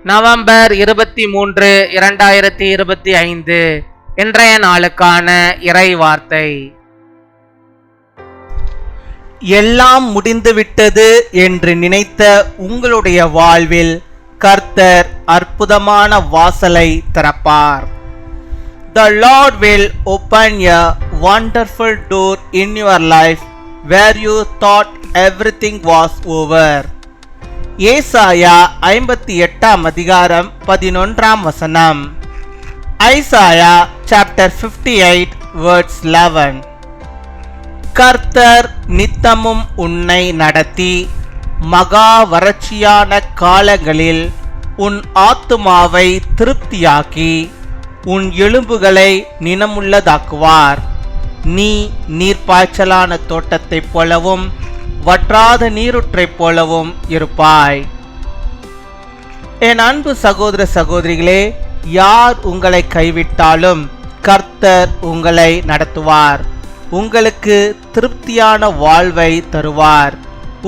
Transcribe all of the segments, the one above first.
November 23, 2025 இன்றைய நாளுக்கான இறை வார்த்தை. எல்லாம் முடிந்துவிட்டது என்று நினைத்த உங்களுடைய வாழ்வில் கர்த்தர் அற்புதமான வாசலை திறப்பார். The Lord will open a wonderful door in your life where you thought everything was over. ஏசாயா 58 அதிகாரம் 11 வசனம். Isaiah chapter 58 verse 11. கர்த்தர் நித்தமும் உன்னை நடத்தி மகா வறட்சியான காலங்களில் உன் ஆத்துமாவை திருப்தியாக்கி உன் எலும்புகளை நினமுள்ளதாக்குவார். நீ நீர்ப்பாய்ச்சலான தோட்டத்தைப் போலவும் வற்றாத நீருற்றைப் போலவும் இருப்பாய். என் அன்பு சகோதர சகோதரிகளே, யார் உங்களை கைவிட்டாலும் கர்த்தர் உங்களை நடத்துவார். உங்களுக்கு திருப்தியான வாழ்வை தருவார்.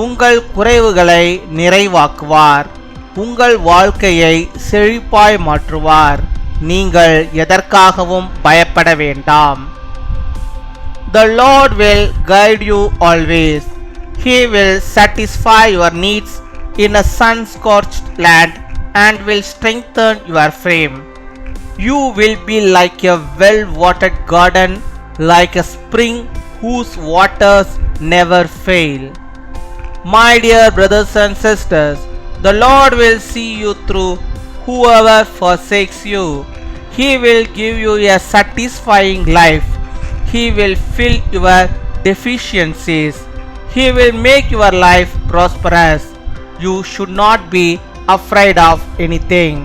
உங்கள் குறைவுகளை நிறைவாக்குவார். உங்கள் வாழ்க்கையை செழிப்பாய் மாற்றுவார். நீங்கள் எதற்காகவும் பயப்பட வேண்டாம். The Lord will guide you always. He will satisfy your needs in a sun-scorched land and will strengthen your frame. You will be like a well-watered garden, like a spring whose waters never fail. My dear brothers and sisters, the Lord will see you through. Whoever forsakes you, He will give you a satisfying life. He will fill your deficiencies. He will make your life prosperous. You should not be afraid of anything.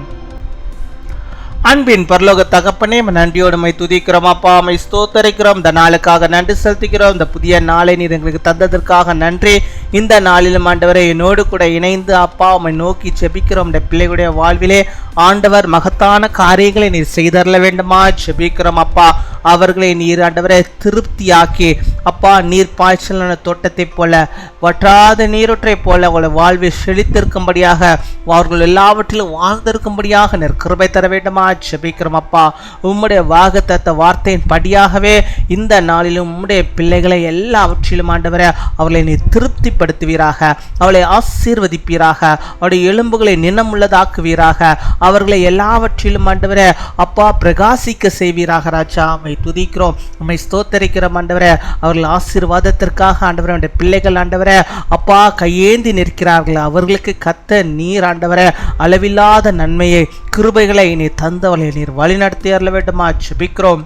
அன்பின் பரலோக தகப்பனே, நன்றியோடு துதிக்கிறோம் அப்பா, ஸ்தோத்தரிக்கிறோம். இந்த நாளுக்காக நன்றி செலுத்துகிறோம். இந்த புதிய நாளை நீர் எங்களுக்கு தந்ததற்காக நன்றி. இந்த நாளிலும் ஆண்டவரை என்னோடு கூட இணைந்து அப்பா உம்மை நோக்கி செபிக்கிறோம். இந்த பிள்ளைகளுடைய வாழ்விலே ஆண்டவர் மகத்தான காரியங்களை நீர் செய்தரல வேண்டுமா செபிக்கிறோம் அப்பா. அவர்களை நீர் ஆண்டவரை திருப்தியாக்கி அப்பா நீர் பாய்ச்சலான தோட்டத்தை போல வற்றாத நீரொற்றை போல அவளை வாழ்வில் செழித்திருக்கும்படியாக அவர்கள் எல்லாவற்றிலும் வாழ்ந்திருக்கும்படியாக நீர் கிருபை தர வேண்டுமா செபிக்கிறோம் அப்பா. உம்முடைய வாக்குத்தத்த வார்த்தையின் படியாகவே இந்த நாளிலும் உம்முடைய பிள்ளைகளை எல்லாவற்றிலும் ஆண்டவரை அவளை நீர் திருப்திப்படுத்துவீராக, அவளை ஆசீர்வதிப்பீராக, அவருடைய எலும்புகளை நினமுள்ளதாக்குவீராக, அவர்களை எல்லாவற்றிலும் ஆண்டவரை அப்பா பிரகாசிக்க செய்வீராக. ராஜா உம்மை துதிக்கிறோம், உம்மை ஸ்தோத்தரிக்கிறோம் ஆண்டவரே. அவர்கள் ஆசீர்வாதத்திற்காக ஆண்டவரே பிள்ளைகள் ஆண்டவரே அப்பா கையேந்தி நிற்கிறார்கள். அவர்களுக்கு கத்த நீர் ஆண்டவரே அளவில்லாத நன்மையை கிருபைகளை நீர் தந்தவளை நீர் வழி நடத்தி அருள வேண்டுமா ஜெபிக்கிறோம்.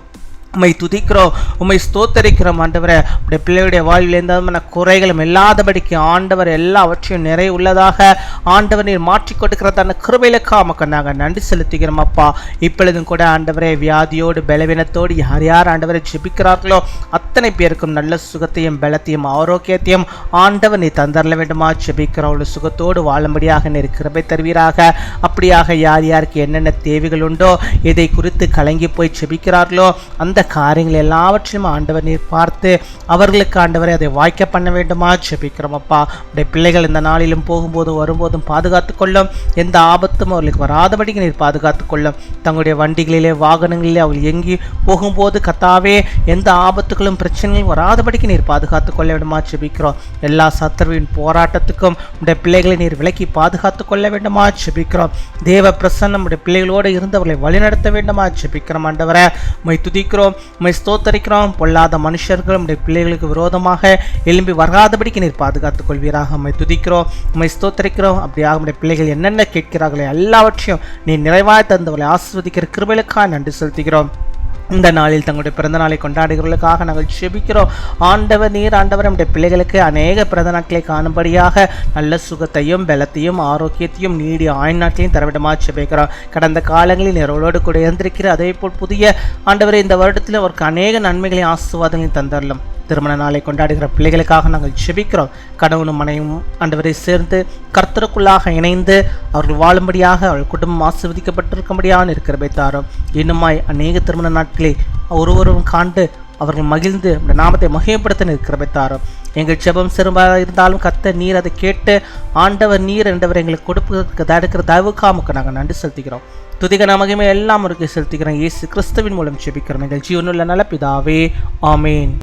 உம்மை துதிக்கிறோம், உம்மை ஸ்தோத்தரிக்கிறோம் ஆண்டவரே. உடைய பிள்ளைகளுடைய வாழ்வில் எந்த குறைகளும் இல்லாதபடிக்கு ஆண்டவர் எல்லாவற்றையும் நிறைய உள்ளதாக ஆண்டவர் நீர் மாற்றி கொடுக்கிறதான கிருபையிலுக்காக நமக்கு நாங்கள் நன்றி செலுத்துகிறோம் அப்பா. இப்பொழுதும் கூட ஆண்டவரே வியாதியோடு பலவீனத்தோடு யார் யார் ஆண்டவரை ஜெபிக்கிறார்களோ அத்தனை பேருக்கும் நல்ல சுகத்தையும் பலத்தையும் ஆரோக்கியத்தையும் ஆண்டவர் நீ தந்தரல வேண்டுமா ஜெபிக்கிறோம். அவள் சுகத்தோடு வாழும்படியாக நீர் கிருபை தருவீராக. அப்படியாக யார் யாருக்கு என்னென்ன தேவைகள் உண்டோ இதை குறித்து கலங்கி போய் ஜெபிக்கிறார்களோ அந்த காரியங்கள் எல்லாவற்றையும் ஆண்டவர் நீர் பார்த்து அவர்களுக்கு ஆண்டவரை அதை வாய்க்க பண்ண வேண்டுமா ஜெபிக்கிறோம் அப்பா. உடைய பிள்ளைகள் இந்த நாளிலும் போகும்போதும் வரும்போதும் பாதுகாத்துக் கொள்ளும். எந்த ஆபத்தும் அவர்களுக்கு வராதபடிக்கு நீர் பாதுகாத்துக் கொள்ளும். தங்களுடைய வண்டிகளிலே வாகனங்களிலே அவர்கள் எங்கி போகும்போது கத்தாவே எந்த ஆபத்துகளும் பிரச்சனைகளும் வராதபடிக்கு நீர் பாதுகாத்துக் கொள்ள வேண்டுமா ஜெபிக்கிறோம். எல்லா சத்துருவின் போராட்டத்துக்கும் உடைய பிள்ளைகளை நீர் விலக்கி பாதுகாத்துக் கொள்ள வேண்டுமா ஜெபிக்கிறோம். தேவ பிரசன்னம் உடைய பிள்ளைகளோடு இருந்தவர்களை வழிநடத்த வேண்டுமா ஜெபிக்கிறோம் ஆண்டவரே. உம்மை துதிக்கிறோம், உம்மை ஸ்தோத்தரிக்கிறோம். பொல்லாத மனுஷர்கள் உம்முடைய பிள்ளைகளுக்கு விரோதமாக எழும்பி வராதபடிக்கு நீர் பாதுகாத்துக் கொள்வீராக. உம்மை துதிக்கிறோம், உம்மை ஸ்தோத்தரிக்கிறோம். அப்படியாக உம்முடைய பிள்ளைகள் என்னென்ன கேட்கிறார்களோ எல்லாவற்றையும் நீர் நிறைவாய் தந்தவர்களை ஆசீர்வதிக்கிற கிருபைகளுக்காக நன்றி செலுத்துகிறோம். இந்த நாளில் தங்களுடைய பிறந்த நாளை கொண்டாடுகிறவர்களுக்காக நாங்கள் ஜெபிக்கிறோம். ஆண்டவர் நீர் ஆண்டவர் நம்முடைய பிள்ளைகளுக்கு அநேக பிறந்த நாட்களை காணும்படியாக நல்ல சுகத்தையும் பலத்தையும் ஆரோக்கியத்தையும் நீடிய ஆயுள் நாட்களையும் தரவிடமா ஜெபிக்கிறோம். கடந்த காலங்களில் நிறவலோடு கூட இருந்திருக்கிற அதே போல் புதிய ஆண்டவரை இந்த வருடத்தில் அவருக்கு அநேக நன்மைகளையும் ஆசீர்வாதங்களையும் தந்தரலும். திருமண நாளை கொண்டாடுகிற பிள்ளைகளுக்காக நாங்கள் ஜெபிக்கிறோம். கணவனும் மனைவியும் ஆண்டவரை சேர்ந்து கர்த்தருக்குள்ளாக இணைந்து அவர்கள் வாழும்படியாக அவர்கள் குடும்பம் ஆசீர்வதிக்கப்பட்டிருக்கும்படியாக இருக்கிற தாரும். இன்னுமாய் அநேக திருமண நாட்களை ஒருவரும் காண்டு அவர்கள் மகிழ்ந்து இந்த நாமத்தை மகிமைப்படுத்த நிற்கிற தாரும். எங்கள் ஜெபம் சிறுபாக இருந்தாலும் கர்த்தர் நீர் அதை கேட்டு ஆண்டவர் நீர் என்றவர் எங்களுக்கு கொடுப்பதற்கு தடுக்கிற தயவுக்காமுக்கு நாங்கள் நன்றி செலுத்துகிறோம். துதிகன மகிமை எல்லாம் அவருக்கு செலுத்துகிறோம். இயேசு கிறிஸ்துவின் மூலம் ஜெபிக்கிறோம் எங்கள் ஜீவனுள்ள நல்ல பிதாவே, ஆமேன்.